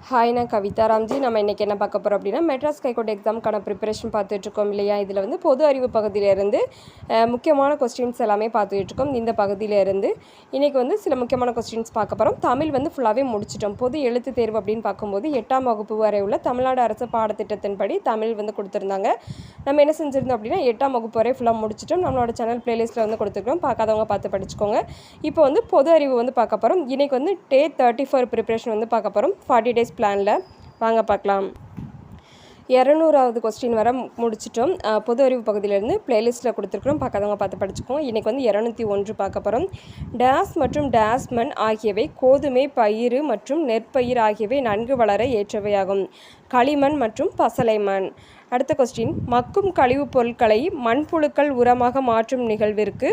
Hi, நான் கவிதா ராம்ஜி. நம்ம இன்றைக்கி என்ன பார்க்க போகிறோம் அப்படின்னா, மெட்ராஸ் ஹைகோர்ட் எக்ஸாமுக்கான ப்ரிப்பரேஷன் பார்த்துட்ருக்கோம் இல்லையா. இதில் வந்து பொது அறிவு பகுதியிலேருந்து முக்கியமான கொஸ்டின்ஸ் எல்லாமே பார்த்துட்ருக்கோம். இந்த பகுதியிலேருந்து இன்றைக்கி வந்து சில முக்கியமான கொஸ்டின்ஸ் பார்க்க போகிறோம். தமிழ் வந்து ஃபுல்லாகவே முடிச்சிட்டோம். பொது எழுத்து தேர்வு அப்படின்னு பார்க்கும்போது 8ஆம் வகுப்பு வரை உள்ள தமிழ்நாடு அரசு பாடத்திட்டத்தின்படி தமிழ் வந்து கொடுத்துருந்தாங்க. நம்ம என்ன செஞ்சுருந்தோம் அப்படின்னா 8ஆம் வகுப்பு வரை ஃபுல்லாக முடிச்சிட்டோம். நம்மளோட சேனல் பிளேலிஸ்ட்டில் வந்து கொடுத்துருக்கோம். பார்க்காதவங்க பார்த்து படிச்சுக்கோங்க. இப்போ வந்து பொது அறிவு வந்து பார்க்க போகிறோம். இன்றைக்கி வந்து டே 34 ப்ரிப்பரேஷன் வந்து பார்க்க போகிறோம். 40 days பிளானில் வாங்க பார்க்கலாம். 200வது கொஸ்டின் வர முடிச்சிட்டோம். பொது அறிவு பகுதியிலேருந்து பிளேலிஸ்ட்டில் கொடுத்துருக்குறோம். பார்க்காதவங்க பார்த்து படிச்சுக்கோங்க. இன்றைக்கி வந்து 201 பார்க்க போகிறோம். டேஸ் மற்றும் டேஸ்மன் ஆகியவை கோதுமை, பயிறு மற்றும் நெற்பயிர் ஆகியவை நன்கு வளர ஏற்றவையாகும். களிமண் மற்றும் பசலை மண். அடுத்த கொஸ்டின், மக்கும் கழிவுப் பொருட்களை மண்புழுக்கள் உரமாக மாற்றும் நிகழ்விற்கு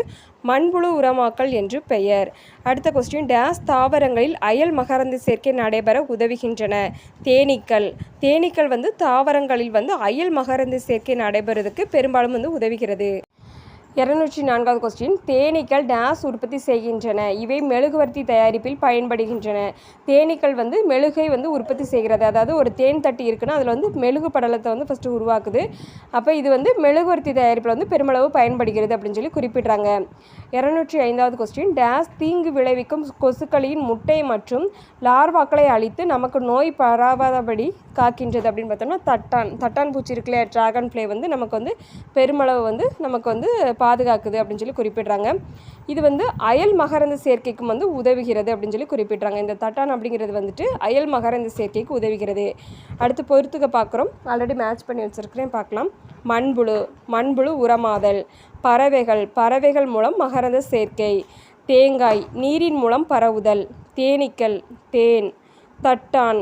மண்புழு உரமாக்கல் என்று பெயர். அடுத்த கொஸ்டின், டேஸ் தாவரங்களில் அயல் மகரந்த சேர்க்கை நடைபெற உதவுகின்றன. தேனீக்கள். தேனீக்கள் வந்து தாவரங்களில் வந்து அயல் மகரந்த சேர்க்கை நடைபெறுவதற்கு பெரும்பாலும் வந்து உதவுகிறது. 204வது கொஸ்டின், தேனீக்கள் டேஸ் உற்பத்தி செய்கின்றன. இவை மெழுகுவர்த்தி தயாரிப்பில் பயன்படுகின்றன. தேனீக்கள் வந்து மெழுகை வந்து உற்பத்தி செய்கிறது. அதாவது ஒரு தேன் தட்டி இருக்குன்னா அதில் வந்து மெழுகு படலத்தை வந்து ஃபஸ்ட்டு உருவாக்குது. அப்போ இது வந்து மெழுகுவர்த்தி தயாரிப்பில் வந்து பெருமளவு பயன்படுகிறது அப்படின்னு சொல்லி குறிப்பிட்றாங்க. 205வது கொஸ்டின், டேஸ் தீங்கு விளைவிக்கும் கொசுக்களின் முட்டை மற்றும் லார்வாக்களை அழித்து நமக்கு நோய் பரவாதபடி காக்கின்றது அப்படின்னு பார்த்தோம்னா தட்டான் பூச்சி இருக்குல்ல, ட்ராகன் ஃப்ளை வந்து நமக்கு வந்து பெருமளவு வந்து நமக்கு வந்து பாதுகாக்குது அப்படின்னு சொல்லி குறிப்பிட்றாங்க. இது வந்து அயல் மகரந்த சேர்க்கைக்கும் வந்து உதவுகிறது அப்படின்னு சொல்லி குறிப்பிட்றாங்க. இந்த தட்டான் அப்படிங்கிறது வந்துட்டு அயல் மகரந்த சேர்க்கைக்கு உதவுகிறது. அடுத்து பொறுத்துக்க பார்க்குறோம். ஆல்ரெடி மேட்ச் பண்ணி வச்சுருக்கிறேன், பார்க்கலாம். மண்புழு உரமாதல். பறவைகள் மூலம் மகரந்த சேர்க்கை. தேங்காய், நீரின் மூலம் பரவுதல். தேனீக்கள், தேன். தட்டான்,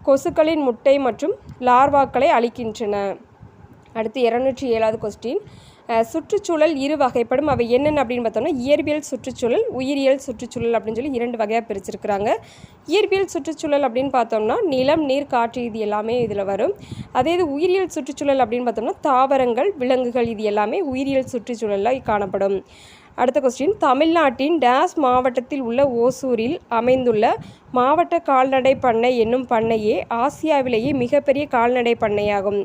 கொசுக்களின் முட்டை மற்றும் லார்வாக்களை அழிக்கின்றன. அடுத்து 207வது கொஸ்டின், சுற்றுச்சூழல் இரு வகைப்படும். அவை என்னென்ன அப்படின்னு பார்த்தோம்னா, இயற்பியல் சுற்றுச்சூழல், உயிரியல் சுற்றுச்சூழல் அப்படின்னு சொல்லி 2 வகையாக பிரிச்சிருக்கிறாங்க. இயற்பியல் சுற்றுச்சூழல் அப்படின்னு பார்த்தோம்னா நிலம், நீர், காற்று இது எல்லாமே இதில் வரும். அதே இது உயிரியல் சுற்றுச்சூழல் அப்படின்னு பார்த்தோம்னா தாவரங்கள், விலங்குகள் இது எல்லாமே உயிரியல் சுற்றுச்சூழலில் காணப்படும். அடுத்த கொஸ்டின், தமிழ்நாட்டின் டேஸ் மாவட்டத்தில் உள்ள ஓசூரில் அமைந்துள்ள மாவட்ட கால்நடை பண்ணை என்னும் பண்ணையே ஆசியாவிலேயே மிகப்பெரிய கால்நடை பண்ணையாகும்.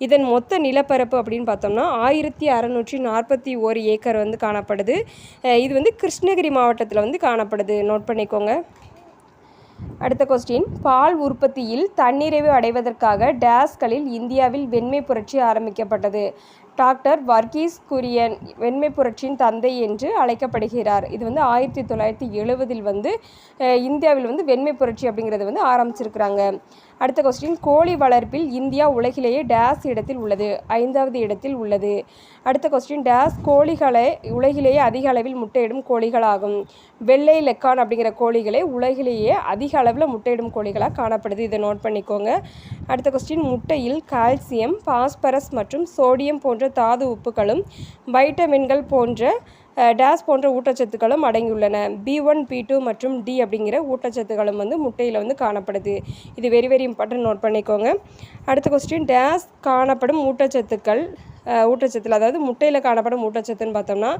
இதன் மொத்த நிலப்பரப்பு அப்படின்னு பார்த்தோம்னா 1641 ஏக்கர் வந்து காணப்படுது. இது வந்து கிருஷ்ணகிரி மாவட்டத்தில் வந்து காணப்படுது. நோட் பண்ணிக்கோங்க. அடுத்த கொஸ்டின், பால் உற்பத்தியில் தன்னிறைவு அடைவதற்காக டேஸ்களில் இந்தியாவில் வெண்மை புரட்சி ஆரம்பிக்கப்பட்டது. டாக்டர் வர்கீஸ் குரியன் வெண்மை புரட்சியின் தந்தை என்று அழைக்கப்படுகிறார். இது வந்து 1970 வந்து இந்தியாவில் வந்து வெண்மை புரட்சி அப்படிங்கிறது வந்து ஆரம்பிச்சிருக்கிறாங்க. அடுத்த கொஸ்டின், கோழி வளர்ப்பில் இந்தியா உலகிலேயே டேஸ் இடத்தில் உள்ளது. 5வது இடத்தில் உள்ளது. அடுத்த கொஸ்டின், டேஸ் கோழிகளை உலகிலேயே அதிக அளவில் முட்டையிடும் கோழிகளாகும். வெள்ளை லெக்கான் அப்படிங்கிற கோழிகளே உலகிலேயே அதிக அளவில் முட்டையிடும் கோழிகளாக காணப்படுது. இதை நோட் பண்ணிக்கோங்க. அடுத்த கொஸ்டின், முட்டையில் கால்சியம், பாஸ்பரஸ் மற்றும் சோடியம் போன்ற தாது உப்புகளும் வைட்டமின்கள் போன்ற டேஸ் போன்ற ஊட்டச்சத்துக்களும் அடங்கியுள்ளன. B1, B2 மற்றும் D அப்படிங்கிற ஊட்டச்சத்துக்களும் வந்து முட்டையில் வந்து காணப்படுது. இது வெரி வெரி இம்பார்ட்டன்ட், நோட் பண்ணிக்கோங்க. அடுத்த கொஸ்டின், டேஸ் காணப்படும் ஊட்டச்சத்தில் அதாவது முட்டையில் காணப்படும் ஊட்டச்சத்துன்னு பார்த்தோம்னா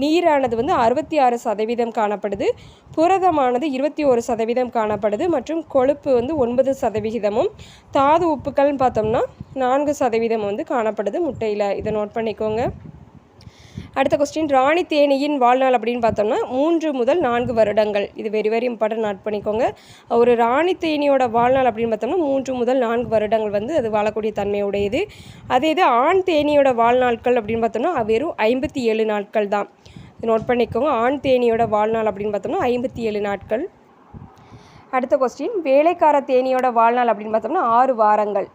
நீரானது வந்து 66% காணப்படுது, புரதமானது 21% காணப்படுது மற்றும் கொழுப்பு வந்து 9%, தாது உப்புக்கள்னு பார்த்தோம்னா 4% வந்து காணப்படுது முட்டையில். இதை நோட் பண்ணிக்கோங்க. அடுத்த கொஸ்டின், ராணி தேனியின் வாழ்நாள் அப்படின்னு பார்த்தோம்னா 3 முதல் 4 வருடங்கள். இது வெரி வெரி இம்பார்ட்டன்ட், நோட் பண்ணிக்கோங்க. ஒரு ராணி தேனியோட வாழ்நாள் அப்படின்னு பார்த்தோம்னா 3 முதல் 4 வருடங்கள் வந்து அது வாழக்கூடிய தன்மையுடையது. அதே இது ஆண் தேனியோட வாழ்நாட்கள் அப்படின்னு பார்த்தோம்னா வெறும் 57 நாட்கள் தான். நோட் பண்ணிக்கோங்க. ஆண் தேனியோட வாழ்நாள் அப்படின்னு பார்த்தோம்னா 57 நாட்கள். அடுத்த கொஸ்டின், வேலைக்கார தேனியோட வாழ்நாள் அப்படின்னு பார்த்தோம்னா 6 வாரங்கள்.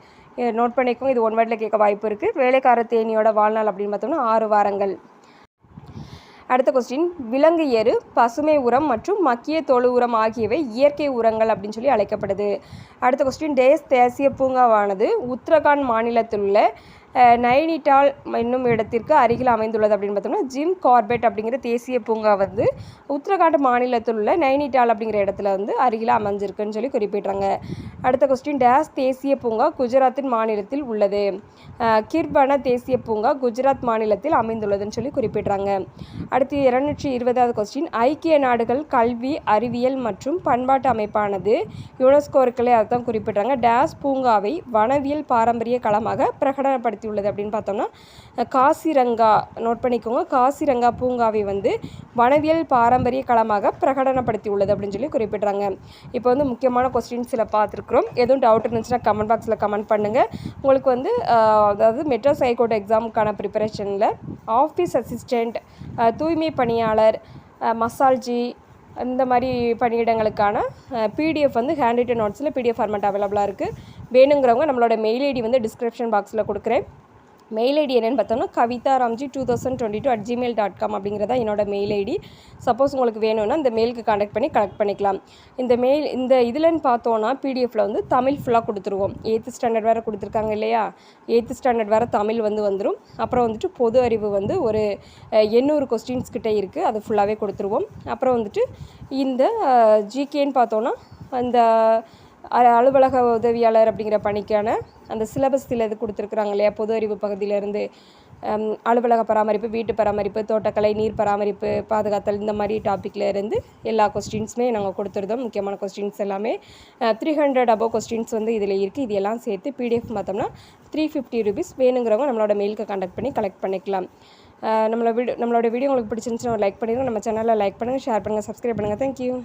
நோட் பண்ணிக்கோங்க. இது 1 வேர்டில் கேட்க வாய்ப்பு இருக்குது. வேலைக்கார தேனியோட வாழ்நாள் அப்படின்னு பார்த்தோம்னா 6 வாரங்கள். அடுத்த கொஸ்டின், விலங்கு எரு, பசுமை உரம் மற்றும் மக்கிய தொழு உரம் ஆகியவை இயற்கை உரங்கள் அப்படின்னு சொல்லி அழைக்கப்படுது. அடுத்த கொஸ்டின், டேஸ் தேசிய பூங்காவானது உத்தரகாண்ட் மாநிலத்தில் உள்ள நைனிடால் என்னும் இடத்திற்கு அருகில் அமைந்துள்ளது அப்படின்னு பார்த்தோம்னா ஜிம் கார்பெட் அப்படிங்கிற தேசிய பூங்கா வந்து உத்தரகாண்ட் மாநிலத்தில் உள்ள நைனிடால் அப்படிங்கிற இடத்துல வந்து அருகில் அமைஞ்சிருக்குன்னு சொல்லி குறிப்பிட்றாங்க. அடுத்த கொஸ்டின், டேஸ் தேசிய பூங்கா குஜராத்தின் மாநிலத்தில் உள்ளது. கிர்வன தேசிய பூங்கா குஜராத் மாநிலத்தில் அமைந்துள்ளதுன்னு சொல்லி குறிப்பிட்றாங்க. அடுத்து 220வது கொஸ்டின், ஐக்கிய நாடுகள் கல்வி அறிவியல் மற்றும் பண்பாட்டு அமைப்பானது யுனெஸ்கோ இருக்கலே அதான் குறிப்பிட்றாங்க. டேஸ் பூங்காவை வனவியல் பாரம்பரிய களமாக பிரகடனப்படுத்தியுள்ளது அப்படின்னு பார்த்தோம்னா காசிரங்கா, நோட் பண்ணிக்கோங்க, காசிரங்கா பூங்காவை வந்து வனவியல் பாரம்பரிய களமாக பிரகடனப்படுத்தி உள்ளது அப்படின்னு சொல்லி குறிப்பிட்றாங்க. இப்போ வந்து முக்கியமான கொஸ்டின்ஸில் பார்த்துருக்குறோம். எதுவும் டவுட் இருந்துச்சுன்னா கமெண்ட் பாக்ஸில் கமெண்ட் பண்ணுங்கள். உங்களுக்கு வந்து அதாவது மெட்ராஸ் ஹைகோர்ட் எக்ஸாமுக்கான ப்ரிப்பரேஷனில் ஆஃபீஸ் அசிஸ்டண்ட், தூய்மை பணியாளர், மசால்ஜி இந்த மாதிரி பணியிடங்களுக்கான பிடிஎஃப் வந்து ஹேண்ட் ரிட்டன் நோட்ஸில் பிடிஎஃப் ஃபார்மேட் அவைலபிளாக இருக்குது. வேணுங்கிறவங்க நம்மளோட மெயில் ஐடி வந்து டிஸ்கிரிப்ஷன் பாக்ஸில் கொடுக்குறேன். மெயில் ஐடி என்னென்னு பார்த்தோம்னா kavitharamji2022@gmail.com அப்படிங்கிறதா என்னோடய மெயில் ஐடி. சப்போஸ் உங்களுக்கு வேணும்னா இந்த மெயிலுக்கு கான்டாக்ட் பண்ணி கலெக்ட் பண்ணிக்கலாம். இந்த இதுலன்னு பார்த்தோன்னா பிடிஎஃப்பில் வந்து தமிழ் ஃபுல்லாக கொடுத்துருவோம். 8th ஸ்டாண்டர்ட் வேறு கொடுத்துருக்காங்க இல்லையா, 8th ஸ்டாண்டர்ட் வேறு தமிழ் வந்துடும். அப்புறம் வந்துட்டு பொது அறிவு வந்து ஒரு 800 கொஸ்டின்ஸ் கிட்டே இருக்குது, அது ஃபுல்லாகவே கொடுத்துருவோம். அப்புறம் வந்துட்டு இந்த ஜிகேன்னு பார்த்தோன்னா அந்த அலுவலக உதவியாளர் அப்படிங்கிற பணிக்கான அந்த சிலபஸ் இது கொடுத்துருக்குறாங்க இல்லையா, பொது அறிவு பகுதியிலேருந்து அலுவலக பராமரிப்பு, வீட்டு பராமரிப்பு, தோட்டக்கலை, நீர் பராமரிப்பு, பாதுகாத்தல் இந்த மாதிரி டாப்பிக்கில் இருந்து எல்லா கொஸ்டின்ஸுமே நாங்கள் கொடுத்துருந்தோம். முக்கியமான கொஸ்டின்ஸ் எல்லாமே 300 அபோவ் கொஸ்டின்ஸ் வந்து இதில் இருக்குது. இது எல்லாம் சேர்த்து பிடிஎஃப் பார்த்தோம்னா 350 rupees. வேணுங்கிறவங்க நம்மளோட மெயிலுக்கு கான்டாக்ட் பண்ணி கலெக்ட் பண்ணிக்கலாம். நம்மளோட வீடியோ உங்களுக்கு பிடிச்சிருந்துச்சுன்னா லைக் பண்ணிடுங்க. நம்ம சேனலில் லைக் பண்ணுங்கள், ஷேர் பண்ணுங்கள், சப்ஸ்கிரைப் பண்ணுங்கள். தேங்க்யூ.